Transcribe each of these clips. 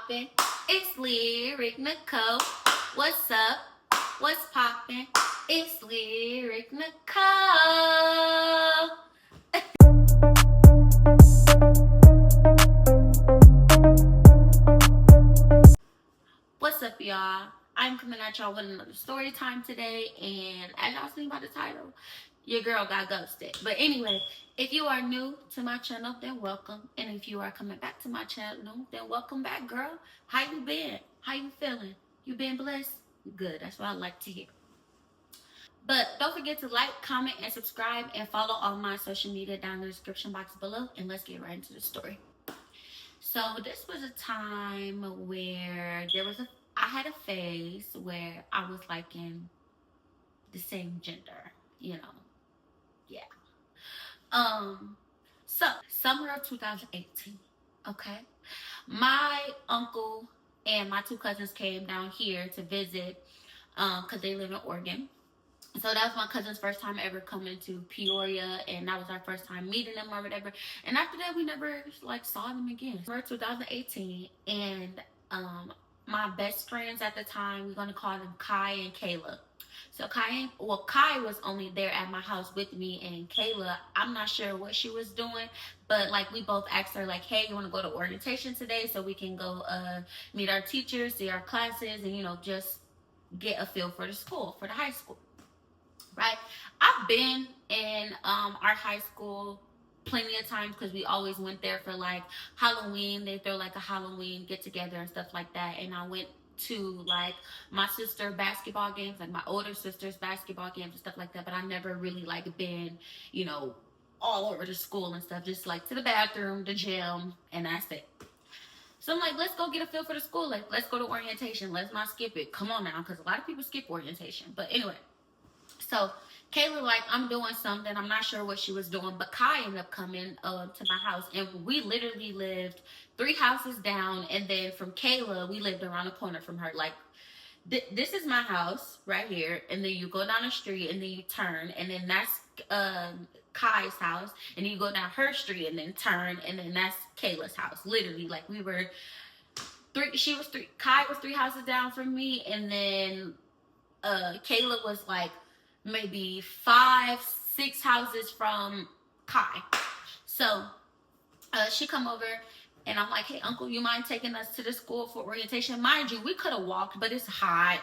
poppin'? It's Lyric Nicole. What's up? What's poppin'? It's Lyric Nicole. What's up, y'all? I'm coming at y'all with another story time today, and as y'all seen by the title, your girl got ghosted. But anyway, if you are new to my channel, then welcome. And if you are coming back to my channel, then welcome back, girl. How you been? How you feeling? You been blessed? Good. That's what I like to hear. But don't forget to like, comment, and subscribe, and follow all my social media down in the description box below. And let's get right into the story. So this was a time where I had a phase where I was liking the same gender, yeah. So summer of 2018, okay. My uncle and my two cousins came down here to visit, because they live in Oregon. So that was my cousin's first time ever coming to Peoria, and that was our first time meeting them or whatever. And after that, we never saw them again. Summer 2018, and my best friends at the time, we're gonna call them Kai and Kayla. So Kai was only there at my house with me, and Kayla, I'm not sure what she was doing, but we both asked her hey, you want to go to orientation today so we can go meet our teachers, see our classes, and just get a feel for the school, for the high school. Right? I've been in our high school plenty of times because we always went there for Halloween. They throw a Halloween get together and stuff like that. And I went to my sister basketball games, my older sister's basketball games and stuff like that. But I never really been, all over the school and stuff. Just to the bathroom, the gym, and that's it. So I'm let's go get a feel for the school. Let's go to orientation. Let's not skip it. Come on now, because a lot of people skip orientation. But anyway. So Kayla, I'm doing something. I'm not sure what she was doing, but Kai ended up coming to my house, and we literally lived 3 houses down. And then from Kayla, we lived around the corner from her. This is my house right here, and then you go down the street, and then you turn, and then that's Kai's house, and then you go down her street, and then turn, and then that's Kayla's house. Literally, we were Kai was 3 houses down from me, and then Kayla was maybe 5, 6 houses from Kai. So she come over, and I'm hey, uncle, you mind taking us to the school for orientation? Mind you, we could have walked, but it's hot,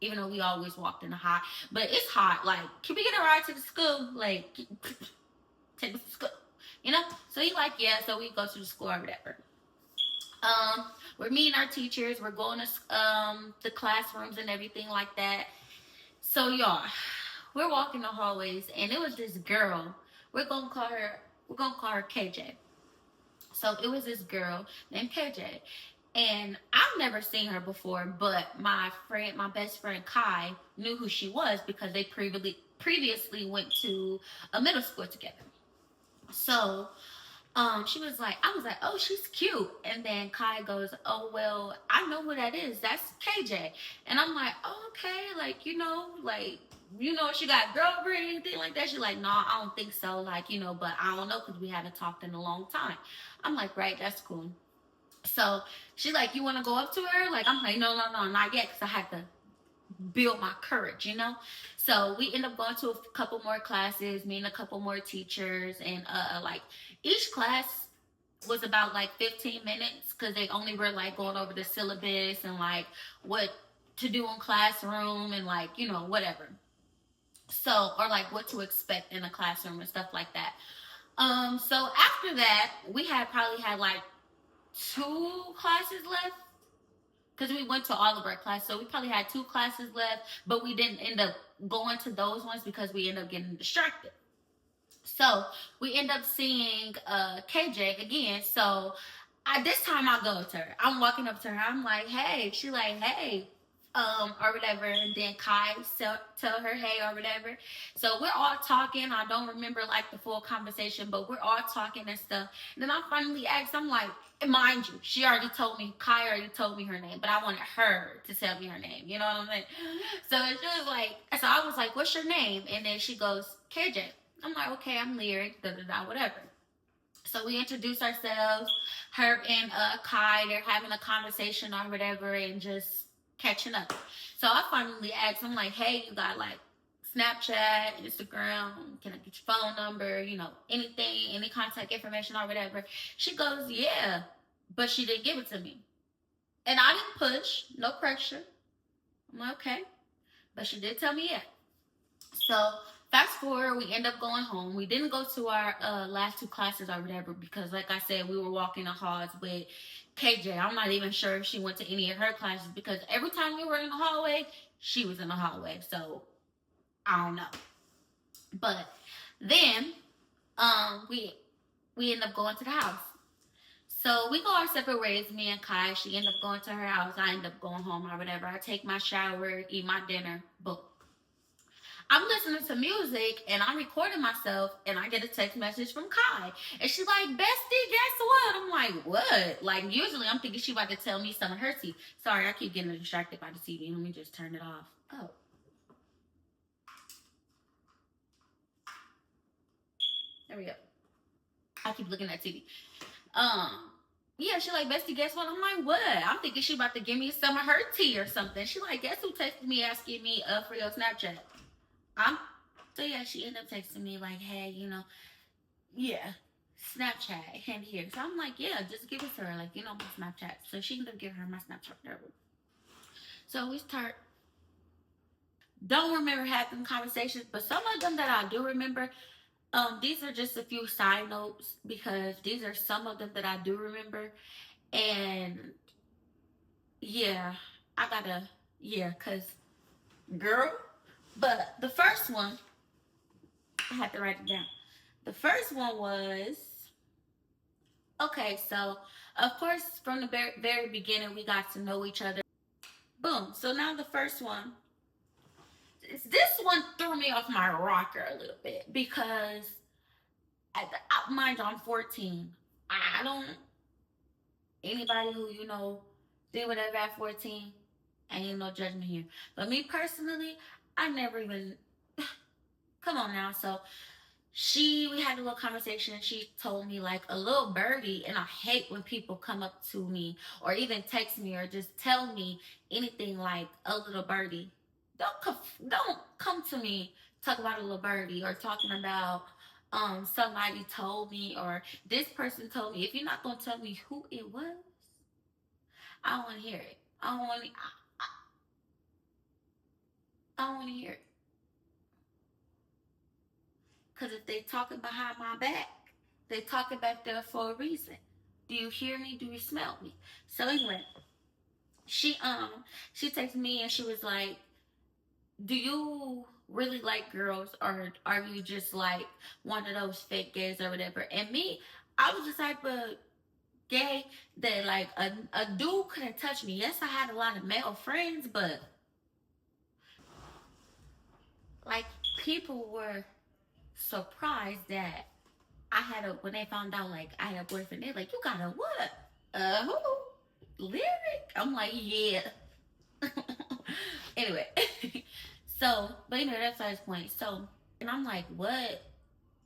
even though we always walked in the hot. But it's hot. Can we get a ride to the school? Take us to school, So he yeah. So we go to the school or whatever. We're meeting our teachers. We're going to the classrooms and everything like that. So y'all, we're walking the hallways, and it was this girl. We're gonna call her KJ. So it was this girl named KJ, and I've never seen her before, but my best friend Kai knew who she was because they previously went to a middle school together. So she was I was oh, she's cute. And then Kai goes, oh, well, I know who that is. That's KJ. And I'm oh, okay. She got a girlfriend or anything like that? She's no, I don't think so. But I don't know because we haven't talked in a long time. I'm right, that's cool. So she's you want to go up to her? I'm no, not yet, because I had to build my courage, So we end up going to a couple more classes, meeting a couple more teachers, and each class was about 15 minutes because they only were going over the syllabus and what to do in classroom and whatever. So, or what to expect in a classroom and stuff like that. So after that, we probably had 2 classes left, because we went to all of our classes. So we probably had 2 classes left, but we didn't end up going to those ones because we ended up getting distracted. So we end up seeing KJ again. So this time I go to her. I'm walking up to her. I'm hey. She's hey, or whatever. And then Kai tell her hey or whatever. So we're all talking. I don't remember the full conversation, but we're all talking and stuff. And then I finally asked, I'm mind you, Kai already told me her name, but I wanted her to tell me her name. You know what I'm saying? So it's just so I was what's your name? And then she goes, KJ. I'm okay, I'm Lyric, whatever. So we introduce ourselves. Her and Kai, they're having a conversation or whatever, and just catching up. So I finally asked him like, "Hey, you got like Snapchat, Instagram? Can I get your phone number? You know, anything, any contact information or whatever?" She goes, "Yeah," but she didn't give it to me, and I didn't push, no pressure. I'm like, okay, but she did tell me yeah. So fast forward, we end up going home. We didn't go to our last two classes or whatever because, like I said, we were walking the halls with KJ. I'm not even sure if she went to any of her classes because every time we were in the hallway, she was in the hallway. So I don't know. But then we end up going to the house. So we go our separate ways, me and Kai. She end up going to her house. I end up going home or whatever. I take my shower, eat my dinner, boom. I'm listening to music and I'm recording myself and I get a text message from Kai. And she's like, "Bestie, guess what?" I'm like, "What?" Like, usually I'm thinking she about to tell me some of her tea. Sorry, I keep getting distracted by the TV. Let me just turn it off. Oh. There we go. I keep looking at TV. Yeah, she like, "Bestie, guess what?" I'm like, "What?" I'm thinking she about to give me some of her tea or something. She like, "Guess who texted me asking me for your Snapchat?" I'm so yeah, she ended up texting me like, "Hey, you know, yeah, Snapchat, hand here." So I'm like, "Yeah, just give it to her, like, you know, my Snapchat." So she ended up giving her my Snapchat number. So we start. Don't remember having conversations, but some of them that I do remember, these are just a few side notes because these are some of them that I do remember. And yeah, I gotta, yeah, cause girl. But the first one, I had to write it down. The first one was okay. So of course, from the very beginning, we got to know each other. Boom. So now the first one, this one threw me off my rocker a little bit because, mind you, I'm 14. I don't anybody who did whatever at 14. Ain't no judgment here. But me personally, I never even come on now. So we had a little conversation and she told me like a little birdie, and I hate when people come up to me or even text me or just tell me anything like a little birdie. Don't come to me talk about a little birdie or talking about somebody told me or this person told me. If you're not gonna tell me who it was, I don't want to hear it. I don't want to. I don't want to hear it. Because if they talking behind my back, they talking back there for a reason. Do you hear me? Do you smell me? So anyway, she she texted me and she was like, "Do you really like girls, or are you just like one of those fake gays or whatever?" And me, I was the type of gay that like a dude couldn't touch me. Yes, I had a lot of male friends, but like people were surprised that I had a when they found out like I had a boyfriend. They're like, "You got a what? Who? Lyric?" I'm like, "Yeah." Anyway, so but anyway, that's not his point. So and I'm like, "What?"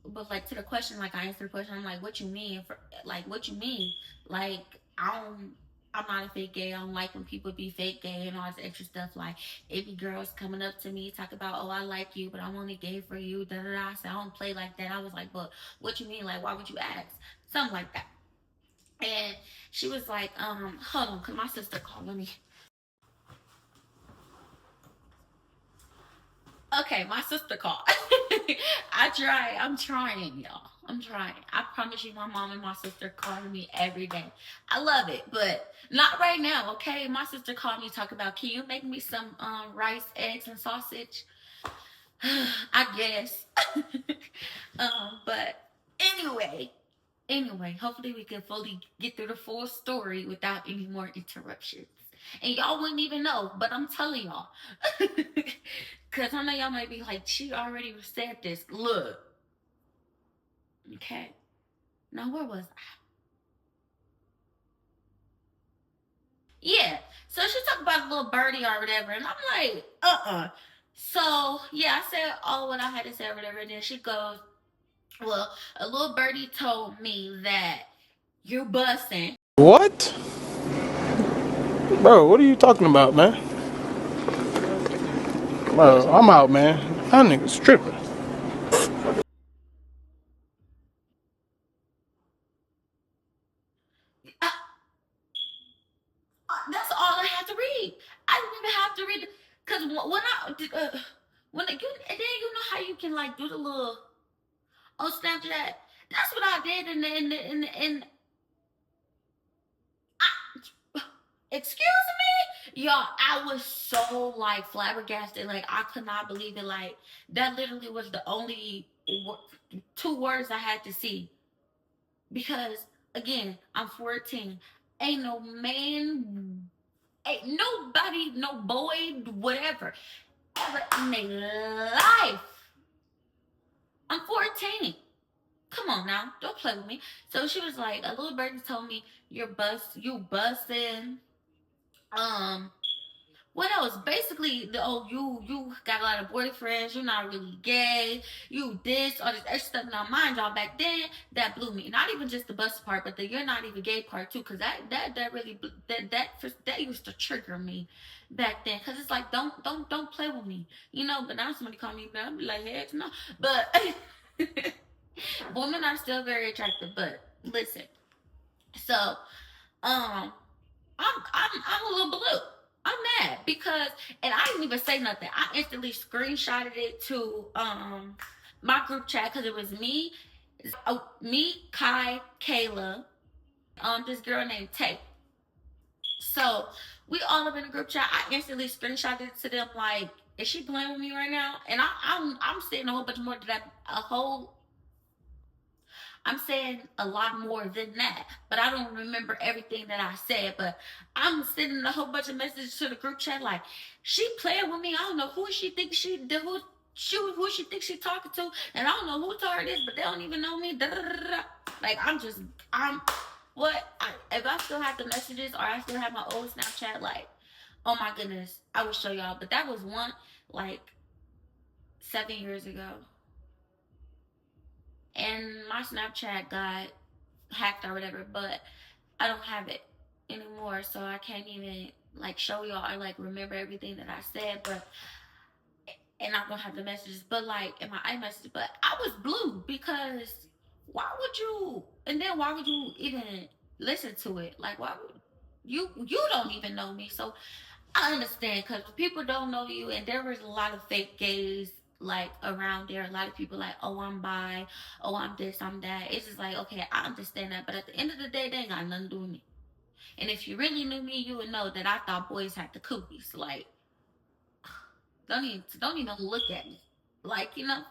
But like to the question, like I answered the question. I'm like, "What you mean? Like what you mean? Like I don't." I'm not a fake gay. I don't like when people be fake gay and all this extra stuff. Like, it be girls coming up to me, talk about, "Oh, I like you, but I'm only gay for you." Da da da. So I don't play like that. I was like, "But what you mean? Like, why would you ask?" Something like that. And she was like, hold on, cause my sister called me. Okay, my sister called. I'm trying, y'all. I'm trying. I promise you, my mom and my sister calling me every day. I love it, but not right now, okay? My sister called me talk about, "Can you make me some rice, eggs, and sausage?" I guess. But anyway, hopefully we can fully get through the full story without any more interruptions. And y'all wouldn't even know, but I'm telling y'all. Because I know y'all might be like, "She already said this." Look. Okay. Now, where was I? Yeah. So she talked about a little birdie or whatever. And I'm like, So, yeah, I said all what I had to say or whatever. And then she goes, Well, a little birdie told me that you're bussing. What? Bro, what are you talking about, man? Bro, I'm out, man. That nigga's tripping. I, that's all I had to read. I didn't even have to read because when you and then you know how you can like do the little on Snapchat. That's what I did, and excuse me, y'all. I was so like flabbergasted, like I could not believe it. Like that literally was the only two words I had to see because again, I'm 14. Ain't no man, ain't nobody, no boy, whatever, ever in their life. I'm 14. Come on now, don't play with me. So she was like, a little birdie told me you busting. Um, what else? Basically, you got a lot of boyfriends. You're not really gay. You this all this extra stuff. Now, mind y'all, back then that blew me. Not even just the bus part, but the you're not even gay part too. Cause that really that used to trigger me back then. Cause it's like don't play with me, you know. But now somebody call me, I'll be like, heck no. But women are still very attractive. But listen, so um I'm a little blue. I'm mad because and I didn't even say nothing. I instantly screenshotted it to my group chat because it was me, Kai, Kayla, this girl named Tay. So we all up in a group chat. I instantly screenshotted it to them like, is she playing with me right now? And I'm saying a whole bunch more to that a whole I'm saying a lot more than that, but I don't remember everything that I said. But I'm sending a whole bunch of messages to the group chat like, she playing with me. I don't know who she thinks who she thinks she talking to, and I don't know who told her this, but they don't even know me. Da, da, da, da. Like I'm what if I still have the messages or I still have my old Snapchat? Like, oh my goodness, I will show y'all. But that was one like 7 years ago, and my Snapchat got hacked or whatever, but I don't have it anymore, so I can't even like show y'all or like remember everything that I said. But and I don't have the messages, but like in my iMessage. But I was blue because why would you? And then why would you even listen to it? Like why would you don't even know me, so I understand because people don't know you, and there was a lot of fake gays like around there. A lot of people like, oh, I'm bi, oh, I'm this, I'm that. It's just like, okay, I understand that, but at the end of the day, they ain't got nothing to do with me. And if you really knew me, you would know that I thought boys had the cookies. Like, don't even look at me, like you know.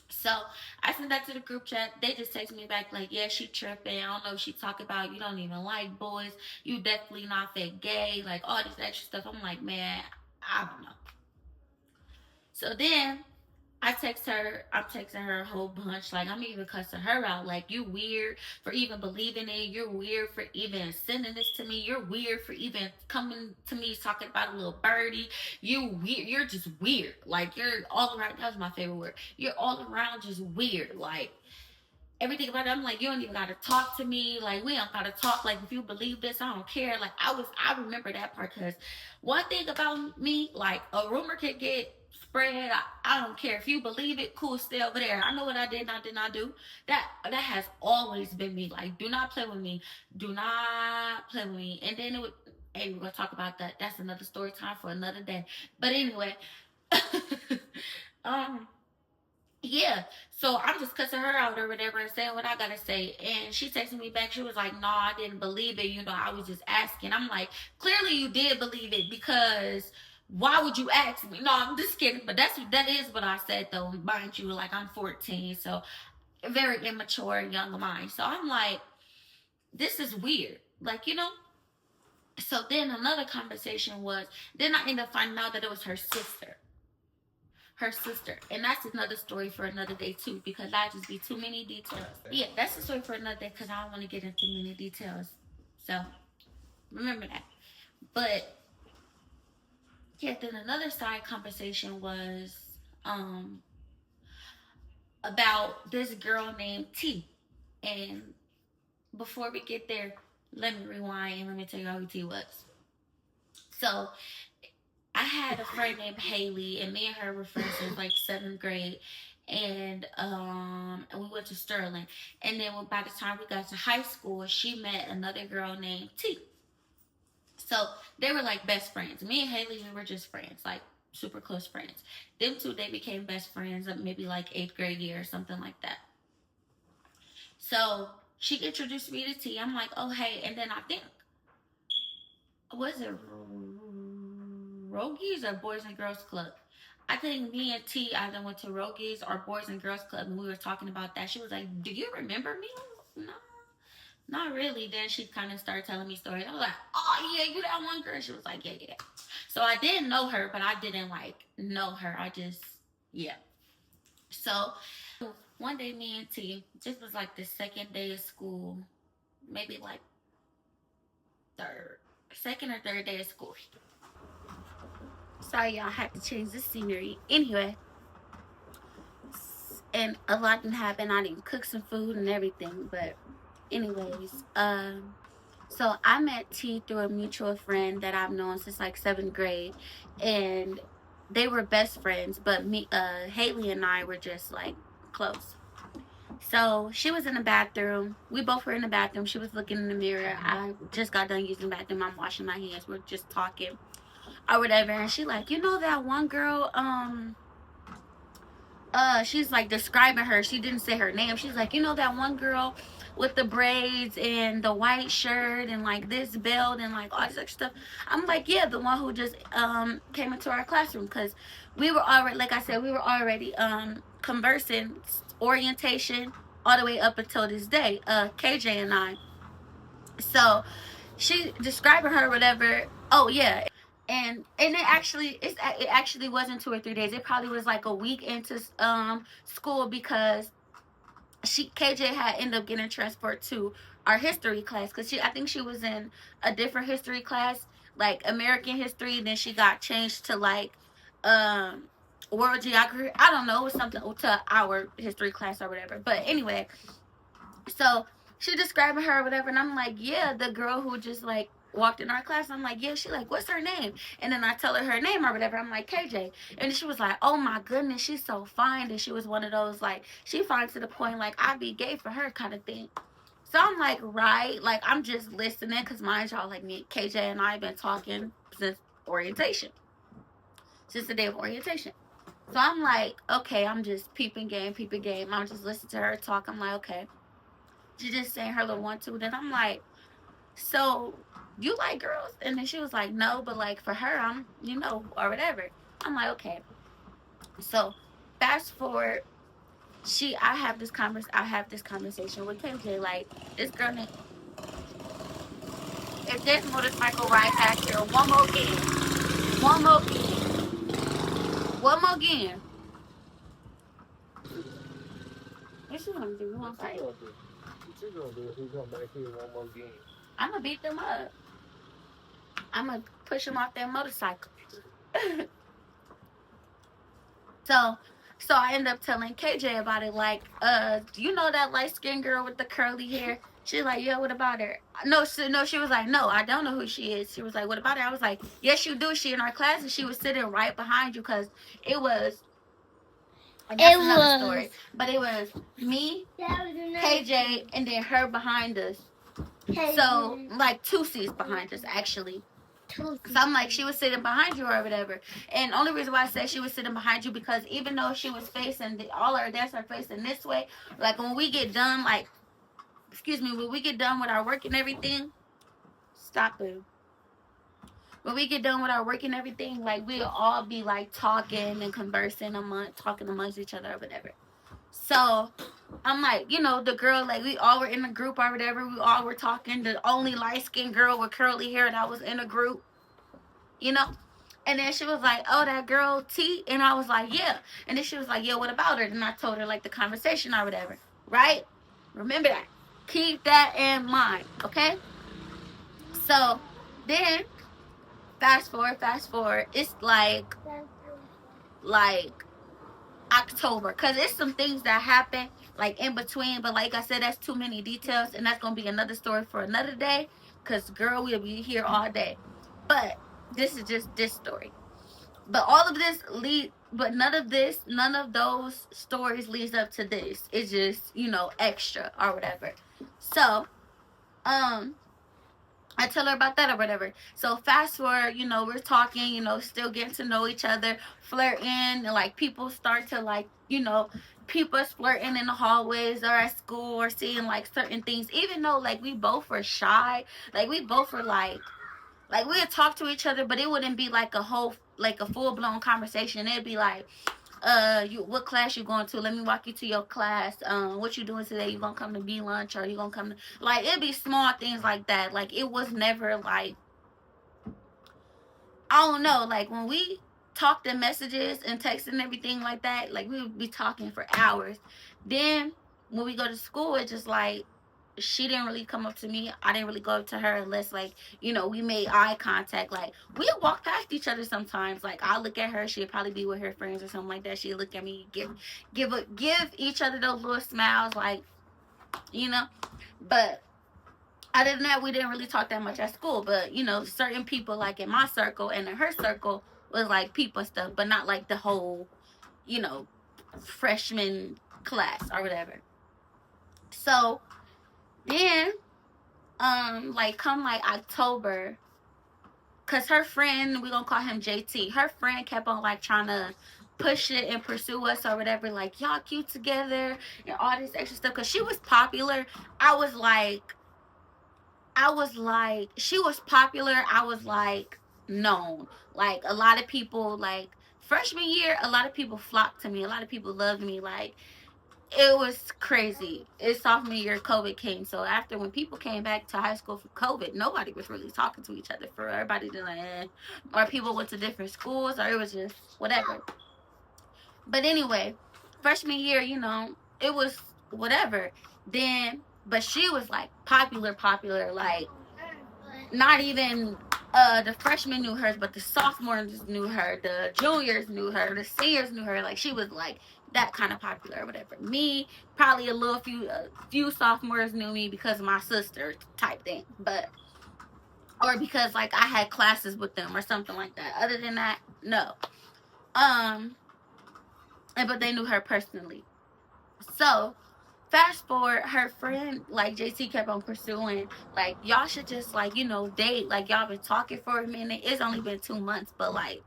So I sent that to the group chat. They just text me back like, yeah, she tripping. I don't know what she talking about. You don't even like boys. You definitely not fake gay. Like all this extra stuff. I'm like, man, I don't know. So then I'm texting her a whole bunch. Like, I'm even cussing her out. Like, you weird for even believing it. You're weird for even sending this to me. You're weird for even coming to me talking about a little birdie. You weird. You're just weird. Like, you're all around. That was my favorite word. You're all around just weird. Like, everything about it. I'm like, you don't even gotta talk to me. Like, we don't gotta talk. Like, if you believe this, I don't care. Like, I remember that part because one thing about me, like, a rumor could get spread. I don't care if you believe it. Cool, stay over there. I know what I did and I did not do. That has always been me. Like, do not play with me. Do not play with me. And then it would. Hey, we're gonna talk about that. That's another story time for another day. But anyway, um yeah, so I'm just cussing her out or whatever and saying what I gotta say. And she texted me back. She was like, "No, I didn't believe it. You know, I was just asking." I'm like, "Clearly, you did believe it because why would you ask me?" No, I'm just kidding. But that is what I said though. Mind you, like I'm 14, so very immature and young mind. So I'm like, this is weird. Like you know. So then another conversation was. Then I ended up finding out that it was her sister. And that's another story for another day too, because I just be too many details. Yeah, that's a story for another day because I don't want to get into many details. So remember that. But yeah, then another side conversation was um about this girl named T. And before we get there, let me rewind and let me tell you how T was. So I had a friend named Haley, and me and her were friends since like 7th grade, and we went to Sterling. And then by the time we got to high school, she met another girl named T. So they were like best friends. Me and Haley, we were just friends, like super close friends. Them two, they became best friends maybe like 8th grade year or something like that. So she introduced me to T. I'm like, oh hey, and then I think, was it Rogies or Boys and Girls Club? I think me and T either went to Rogies or Boys and Girls Club, and we were talking about that. She was like, "Do you remember me?" No, not really. Then she kind of started telling me stories. I was like, "Oh yeah, you that one girl." She was like, "Yeah, yeah." So I didn't know her, but I didn't like know her. I just, yeah. So one day, me and T, this was like the second day of school, maybe like second or third day of school. Sorry, y'all, had to change the scenery. Anyway, and a lot didn't happen. I didn't cook some food and everything, but anyways, so I met T through a mutual friend that I've known since like 7th grade, and they were best friends. But Haley and I were just like close. So she was in the bathroom. We both were in the bathroom. She was looking in the mirror. I just got done using the bathroom. I'm washing my hands. We're just talking or whatever. And she like, you know that one girl, she's like describing her. She didn't say her name. She's like, you know that one girl with the braids and the white shirt and like this belt and like all this extra stuff. I'm like, yeah, the one who just came into our classroom, because we were already, like I said, we were already conversing orientation all the way up until this day, KJ and I. So she describing her whatever. Oh yeah. And it actually wasn't 2 or 3 days. It probably was like a week into school, because KJ had ended up getting transferred to our history class, because I think she was in a different history class, like American history. Then she got changed to like um world geography. I don't know, it was something to our history class or whatever. But anyway, so she describing her or whatever, and I'm like, yeah, the girl who just like walked in our class. I'm like, yeah. She like, what's her name? And then I tell her name or whatever. I'm like, KJ. And she was like, oh my goodness, she's so fine. And she was one of those like, she fine to the point like I'd be gay for her kind of thing. So I'm like, right, like I'm just listening, because mind y'all, like me, KJ and I have been talking since orientation, since the day of orientation. So I'm like, okay, I'm just peeping game. I'm just listening to her talk. I'm like, okay. She just saying her little 1-2. Then I'm like, so you like girls? And then she was like, no, but like for her, I'm, or whatever. I'm like, okay. So fast forward, I have this conversation with KJ, like, this girl named, if this motorcycle ride back here one more game. What you gonna do? You wanna fight? What you gonna do if we come back here one more game? I'm gonna beat them up. I'm gonna push them off their motorcycle. So I end up telling KJ about it, like, you know that light skinned girl with the curly hair? She's like, yeah, what about her? No, she was like, no, I don't know who she is. She was like, what about her? I was like, yes, you do. She in our class, and she was sitting right behind you, because it was, and that's another story. But it was me, KJ, and then her behind us. So, like, 2 seats behind us, actually. So I'm like, she was sitting behind you or whatever. And only reason why I said she was sitting behind you, because even though she was facing, all our desks are facing this way, like when we get done, like, when we get done with our work and everything, stop it. When we get done with our work and everything, like, we'll all be like talking and conversing talking amongst each other or whatever. So I'm like, the girl, like, we all were in a group or whatever. We all were talking. The only light-skinned girl with curly hair that was in a group, And then she was like, oh, that girl T. And I was like, yeah. And then she was like, yeah, what about her? And I told her, like, the conversation or whatever. Right? Remember that. Keep that in mind. Okay? So then, fast forward. It's like October, because it's some things that happen like in between, but like I said, that's too many details, and that's gonna be another story for another day, because girl, we'll be here all day. But this is just this story. But all of this lead, but none of those stories leads up to this. It's just, extra or whatever. So I tell her about that or whatever. So fast forward, we're talking, still getting to know each other, flirting, and like people start to like, people flirting in the hallways or at school or seeing like certain things, even though like we both were shy, like we both were like we would talk to each other, but it wouldn't be like a full blown conversation. It'd be like, you, what class you going to? Let me walk you to your class. What you doing today? You gonna come to B lunch, or you gonna come to, like, it'd be small things like that. Like, it was never like, I don't know, like when we talked in messages and text and everything like that, like we would be talking for hours. Then when we go to school, it's just like she didn't really come up to me. I didn't really go up to her unless like, we made eye contact. Like we'd walk past each other sometimes. Like I'll look at her, she'd probably be with her friends or something like that. She'd look at me, give each other those little smiles, like, but other than that, we didn't really talk that much at school. But certain people like in my circle and in her circle was like people stuff, but not like the whole, you know, freshman class or whatever. So then, like come like October, cause her friend, we gonna call him JT. Her friend kept on like trying to push it and pursue us or whatever, like y'all cute together and all this extra stuff. Cause she was popular. I was like, she was popular. I was like known. Like a lot of people, like freshman year, a lot of people flocked to me. A lot of people loved me. Like it was crazy. It's sophomore year, COVID came. So after when people came back to high school for COVID, nobody was really talking to each other. For everybody to like, or people went to different schools, or it was just whatever. But anyway, freshman year, it was whatever. Then, but she was like popular, like not even the freshmen knew her, but the sophomores knew her, the juniors knew her, the seniors knew her. Like she was like that kind of popular or whatever. Me, probably a few sophomores knew me because of my sister type thing, but or because like I had classes with them or something like that. Other than that, no. But they knew her personally. So fast forward, her friend like JT kept on pursuing, like y'all should just like date, like y'all been talking for a minute. It's only been 2 months, but like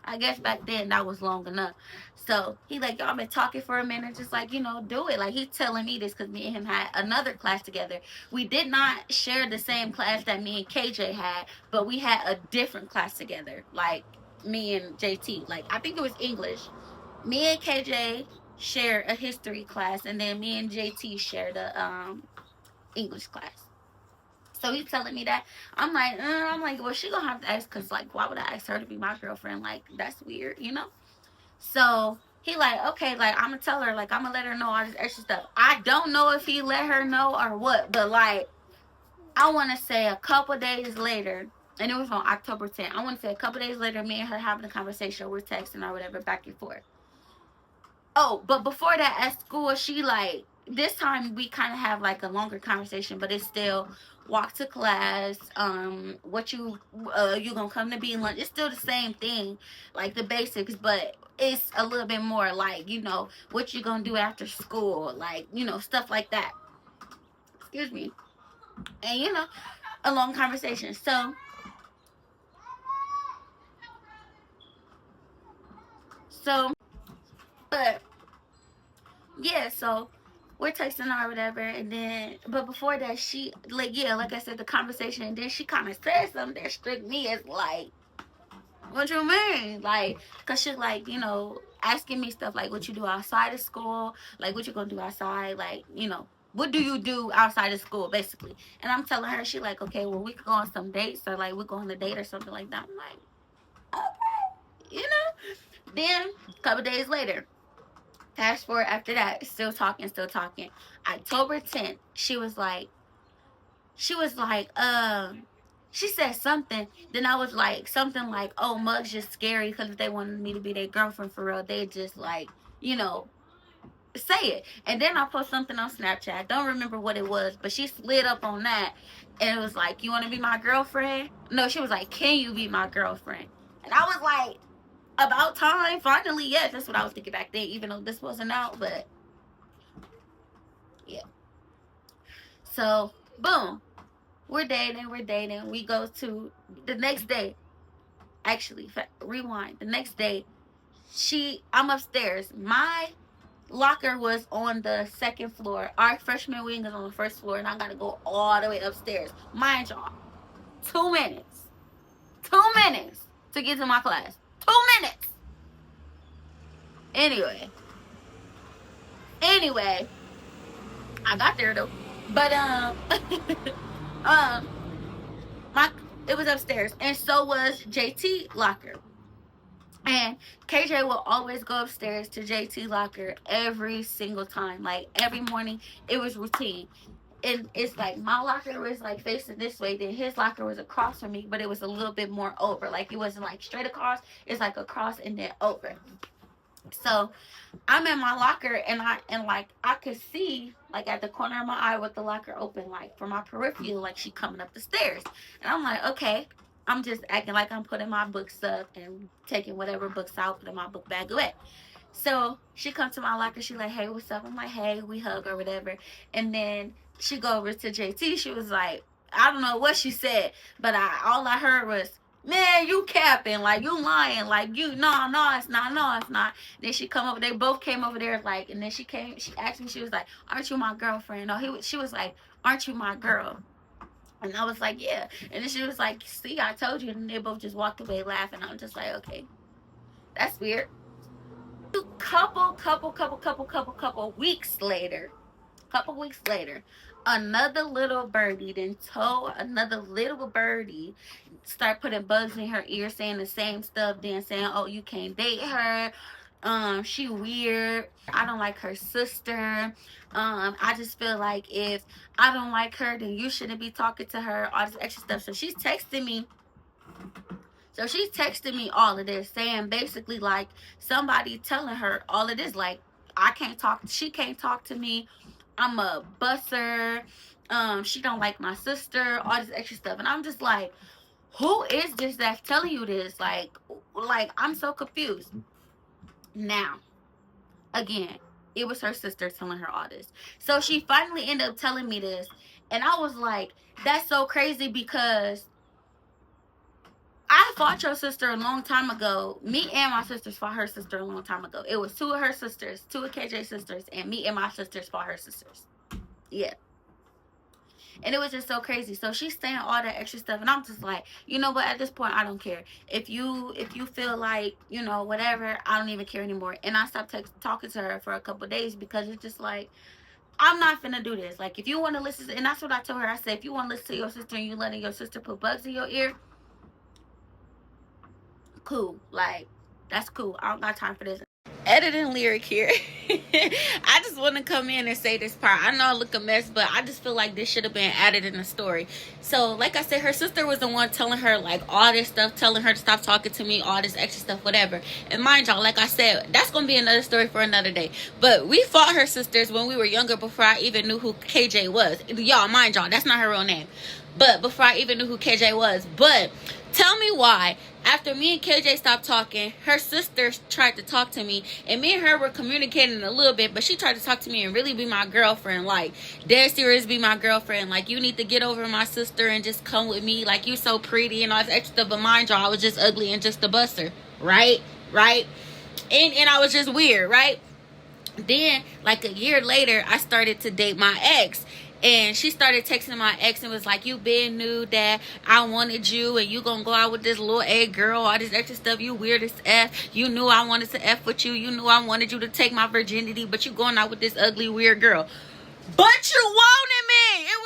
I guess back then that was long enough. So he like, y'all been talking for a minute, just like do it. Like he's telling me this because me and him had another class together. We did not share the same class that me and KJ had, but we had a different class together, like me and JT. Like I think it was English. Me and KJ shared a history class, and then me and JT shared a English class. So he's telling me that. I'm like, well, she gonna have to ask, cause like, why would I ask her to be my girlfriend? Like, that's weird. So he like, okay, like I'm gonna tell her, like I'm gonna let her know all this extra stuff. I don't know if he let her know or what, but like, I want to say a couple days later, and it was on October 10th. I want to say a couple days later, me and her having a conversation, we're texting or whatever, back and forth. Oh, but before that at school, she like, this time we kind of have like a longer conversation, but it's still walk to class, what you gonna come to be lunch. It's still the same thing, like the basics, but it's a little bit more like, what you gonna do after school, like, stuff like that. Excuse me. And a long conversation. So but yeah, so we're texting or whatever, and then but before that, she like, yeah, like I said, the conversation, and then she kind of said something that struck me as like, what you mean? Like, cause she like, asking me stuff like, what you do outside of school, like what you gonna do outside, like, what do you do outside of school, basically. And I'm telling her, she like, okay, well, we could go on some dates, or like we go on a date or something like that. I'm like, okay. Then a couple days later, fast forward after that, still talking. October 10th, she was like, she said something. Then I was like, something like, oh, mugs just scary, because if they wanted me to be their girlfriend for real, they just like, you know, say it. And then I post something on Snapchat. I don't remember what it was, but she slid up on that, and it was like, you want to be my girlfriend? No, she was like, can you be my girlfriend? And I was like, about time, finally. Yes, that's what I was thinking back then, even though this wasn't out. But yeah, so boom, we're dating. We go to the next day. Actually, rewind. The next day, I'm upstairs. My locker was on the second floor. Our freshman wing is on the first floor, and I gotta go all the way upstairs. Mind y'all, 2 minutes. 2 minutes to get to my class. 2 minutes. Anyway, I got there though. But um, it was upstairs, and so was JT locker. And KJ will always go upstairs to JT locker every single time. Like every morning, it was routine. And it's like my locker was like facing this way, then his locker was across from me, but it was a little bit more over. Like it wasn't like straight across, it's like across and then over. So I'm in my locker, and I could see like at the corner of my eye with the locker open, like for my peripheral, like she coming up the stairs. And I'm like, okay. I'm just acting like I'm putting my books up and taking whatever books out, putting my book bag away. So she comes to my locker. She like, hey, what's up? I'm like, hey, we hug or whatever. And then she go over to JT. She was like, I don't know what she said, but all I heard was, man, you capping, like you lying, like you no, it's not, no, it's not. Then she come over. They both came over there, like, and then she asked me. She was like, aren't you my girlfriend? No, she was like, aren't you my girl? And I was like, yeah. And then she was like, see, I told you. And they both just walked away laughing. I'm just like, okay, that's weird. Couple weeks later, another little birdie then told another little birdie, start putting bugs in her ear, saying the same stuff, then saying, oh, you can't date her. She weird. I don't like her sister. I just feel like if I don't like her, then you shouldn't be talking to her, all this extra stuff. So she's texting me all of this, saying basically like somebody telling her all of this, like she can't talk to me, I'm a busser, she don't like my sister, all this extra stuff. And I'm just like, who is this that's telling you this? Like I'm so confused. Now, again, it was her sister telling her all this. So she finally ended up telling me this, and I was like, that's so crazy, because I fought your sister a long time ago. Me and my sisters fought her sister a long time ago. It was two of her sisters, two of KJ's sisters, and me and my sisters fought her sisters. Yeah. And it was just so crazy. So she's saying all that extra stuff, and I'm just like, you know what? At this point, I don't care. If you feel like, you know, whatever, I don't even care anymore. And I stopped talking to her for a couple of days, because it's just like, I'm not finna do this. Like, if you want to listen, and that's what I told her. I said, if you want to listen to your sister and you letting your sister put bugs in your ear, cool. Like, that's cool. I don't got time for this. Editing lyric here. I just want to come in and say this part. I know I look a mess, but I just feel like this should have been added in the story. So, like I said, her sister was the one telling her like all this stuff, telling her to stop talking to me, all this extra stuff, whatever. And mind y'all, like I said, that's gonna be another story for another day. But we fought her sisters when we were younger, before I even knew who KJ was. Y'all, mind y'all, that's not her real name. But before I even knew who KJ was. But tell me why, after me and KJ stopped talking, her sister tried to talk to me, and me and her were communicating a little bit, but she tried to talk to me and really be my girlfriend, like dead serious, be my girlfriend, like you need to get over my sister and just come with me, like you so pretty and all this extra stuff. But mind y'all, I was just ugly and just a buster, right? And I was just weird, right? Then like a year later, I started to date my ex. And she started texting my ex and was like, you been knew that I wanted you, and you gonna go out with this little egg girl, all this extra stuff, you weird as F. You knew I wanted to F with you. You knew I wanted you to take my virginity, but you going out with this ugly, weird girl. But you wanted me. It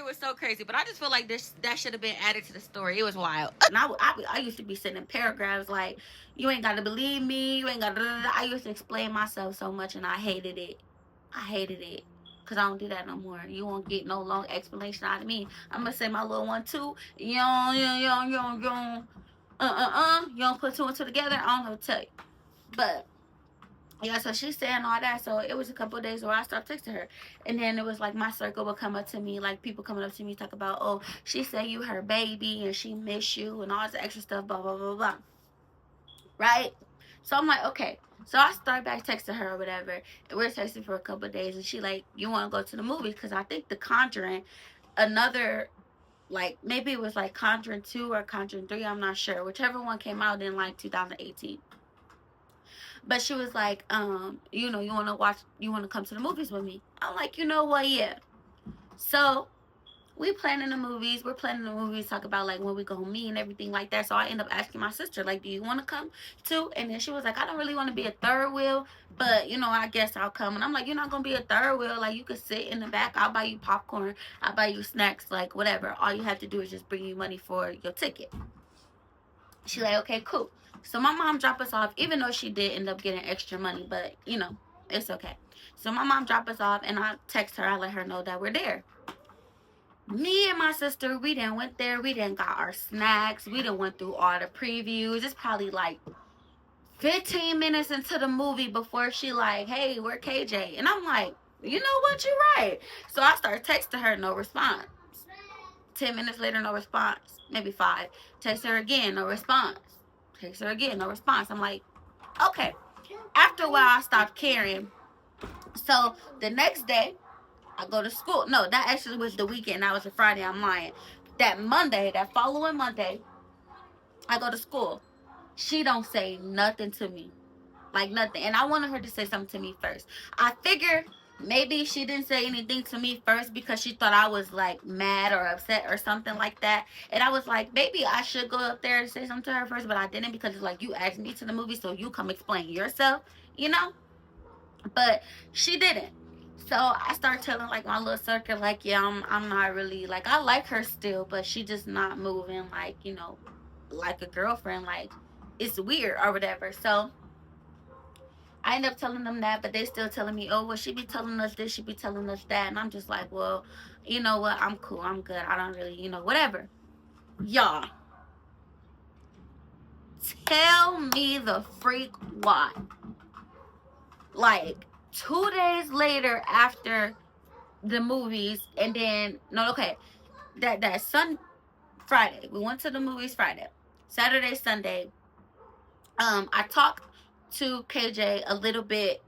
was so crazy. But I just feel like that should have been added to the story. It was wild. And I used to be sending paragraphs like, you ain't got to believe me. You ain't got to. I used to explain myself so much, and I hated it. Cause I don't do that no more. You won't get no long explanation out of me. I'm gonna say my little one too. You don't put two and two together. I don't know what to tell you. But yeah, so she's saying all that. So it was a couple of days where I stopped texting her. And then it was like my circle would come up to me, like people coming up to me talk about, oh, she said you her baby and she miss you and all this extra stuff, blah, blah, blah, blah. Right? So I'm like, okay. So I start back texting her or whatever. And we're texting for a couple of days. And she like, you want to go to the movies? Because I think The Conjuring, another, like, maybe it was like Conjuring 2 or Conjuring 3. I'm not sure. Whichever one came out in like 2018. But she was like, you know, you want to come to the movies with me? I'm like, you know what? Yeah. So we're planning the movies, talk about like when we go meet and everything like that. So I end up asking my sister, like, do you want to come too? And then she was like, I don't really want to be a third wheel, but you know, I guess I'll come. And I'm like, you're not gonna be a third wheel. Like, you could sit in the back. I'll buy you popcorn. I'll buy you snacks. Like, whatever. All you have to do is just bring you money for your ticket. She's like, okay, cool. So my mom dropped us off, even though she did end up getting extra money, but you know, it's okay. So my mom dropped us off, and I text her. I let her know that we're there. Me and my sister, we done went there. We done got our snacks. We done went through all the previews. It's probably like 15 minutes into the movie before she like, hey, where KJ? And I'm like, you know what, you're right. So I start texting her, no response. 10 minutes later, no response. Maybe 5. Text her again, no response. Text her again, no response. I'm like, okay. After a while, I stopped caring. So the next day, I go to school. No, that actually was the weekend. That was a Friday. I'm lying. That Monday, that following Monday, I go to school. She don't say nothing to me. Like, nothing. And I wanted her to say something to me first. I figured maybe she didn't say anything to me first because she thought I was like mad or upset or something like that. And I was like, maybe I should go up there and say something to her first, but I didn't, because it's like, you asked me to the movie, so you come explain yourself, you know? But she didn't. So I started telling like my little circle, like, yeah, I'm not really, like, I like her still, but she just not moving like, you know, like a girlfriend. Like, it's weird or whatever. So I end up telling them that, but they still telling me, oh, well, she be telling us this, she be telling us that. And I'm just like, well, you know what? I'm cool. I'm good. I don't really, you know, whatever. Y'all, tell me the freak why. Like, 2 days later after the movies, and then, no, okay, that Friday, we went to the movies Friday. Saturday, Sunday, I talked to KJ a little bit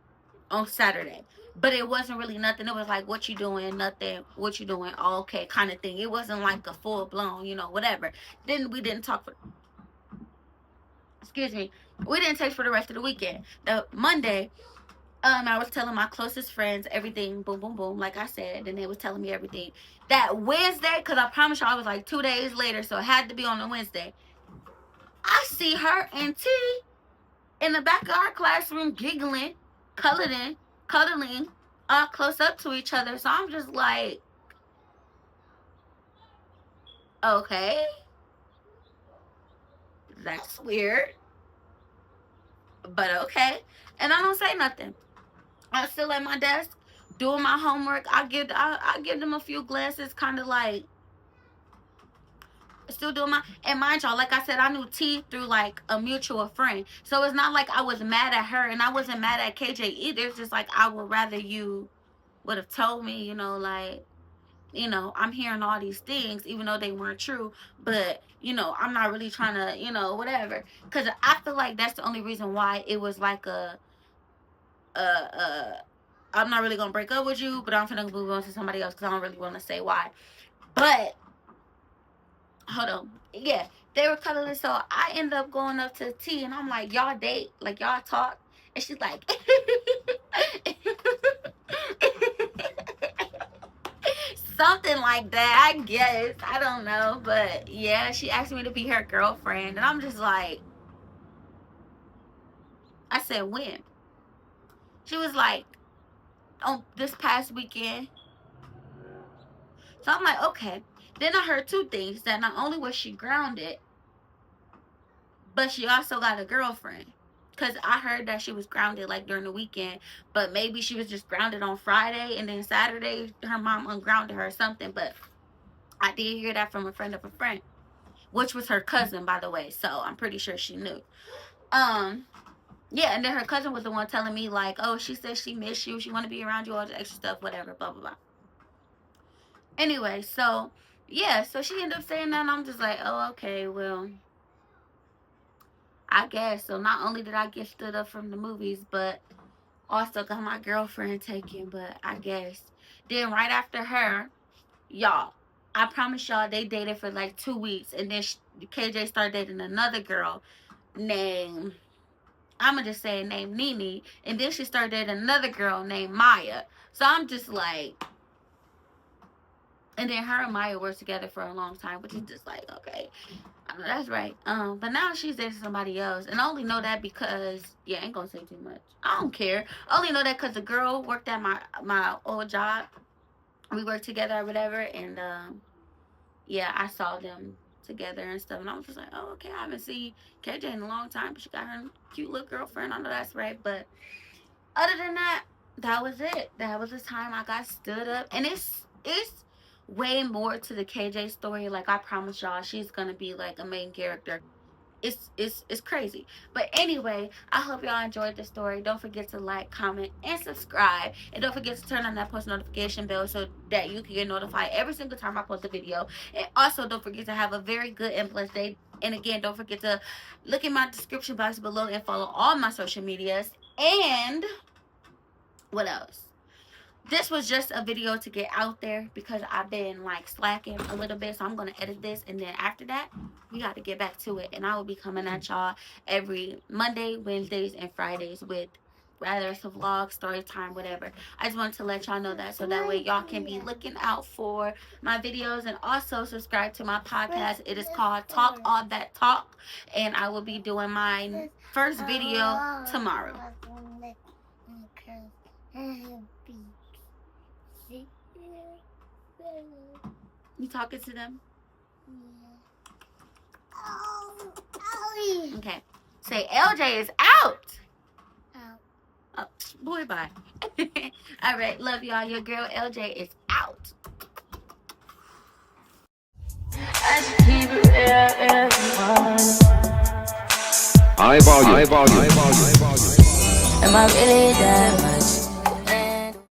on Saturday, but it wasn't really nothing. It was like, what you doing? Nothing. What you doing? Oh, okay, kind of thing. It wasn't like a full blown, you know, whatever. Then we didn't talk for, excuse me, we didn't text for the rest of the weekend. The Monday, I was telling my closest friends everything, boom, boom, boom, like I said, and they was telling me everything. That Wednesday, because I promise y'all, it was like 2 days later, so it had to be on a Wednesday. I see her and T in the back of our classroom giggling, cuddling, close up to each other. So I'm just like, okay, that's weird, but okay. And I don't say nothing. I'm still at my desk doing my homework. I give them a few glasses, kind of like still doing my, and mind y'all, like I said, I knew T through like a mutual friend. So it's not like I was mad at her, and I wasn't mad at KJ either. It's just like, I would rather you would have told me, you know, like, you know, I'm hearing all these things, even though they weren't true, but, you know, I'm not really trying to, you know, whatever. Because I feel like that's the only reason why it was like I'm not really going to break up with you, but I'm finna move on to somebody else, because I don't really want to say why. But, hold on. Yeah, they were cuddling, so I ended up going up to T, and I'm like, y'all date? Like, y'all talk? And she's like, something like that, I guess. I don't know. But yeah, she asked me to be her girlfriend. And I'm just like, I said, when? She was like, on this past weekend. So I'm like, okay. Then I heard 2 things. That not only was she grounded, but she also got a girlfriend. because I heard that she was grounded like during the weekend, but maybe she was just grounded on Friday and then Saturday her mom ungrounded her or something. But I did hear that from a friend of a friend, which was her cousin, by the way. So I'm pretty sure she knew. Yeah, and then her cousin was the one telling me like, oh, she says she missed you, she want to be around you, all the extra stuff, whatever, blah blah blah. Anyway, so yeah, so she ended up saying that, and I'm just like, oh, okay, well, I guess. So not only did I get stood up from the movies, but also got my girlfriend taken, but I guess. Then right after her, y'all, I promise y'all, they dated for like 2 weeks, and then KJ started dating another girl named, I'm gonna just say named Nene, and then she started dating another girl named Maya. So I'm just like, and then her and Maya were together for a long time, which is just like, okay, I know that's right. But now she's dating somebody else, and I only know that because, yeah, I ain't gonna say too much. I don't care. I only know that because the girl worked at my old job. We worked together or whatever, and yeah, I saw them together and stuff, and I was just like, oh, okay, I haven't seen KJ in a long time, but she got her cute little girlfriend. I know that's right, but other than that, that was it. That was the time I got stood up, and it's way more to the KJ story. Like, I promise y'all, she's gonna be like a main character. It's crazy. But anyway, I hope y'all enjoyed the story. Don't forget to like, comment, and subscribe, and don't forget to turn on that post notification bell so that you can get notified every single time I post a video. And also, don't forget to have a very good and blessed day. And again, don't forget to look in my description box below and follow all my social medias. And what else? This was just a video to get out there because I've been like slacking a little bit, so I'm gonna edit this, and then after that we got to get back to it, and I will be coming at y'all every Monday, Wednesdays, and Fridays with whether it's a vlog, story time, whatever. I just wanted to let y'all know that, so that way y'all can be looking out for my videos, and also subscribe to my podcast. It is called Talk All That Talk, and I will be doing my first video tomorrow. You talking to them? Yeah. Okay. Say LJ is out. Oh, boy, bye. All right. Love y'all. Your girl LJ is out. I just keep it real, everyone. High volume. Am I really that much?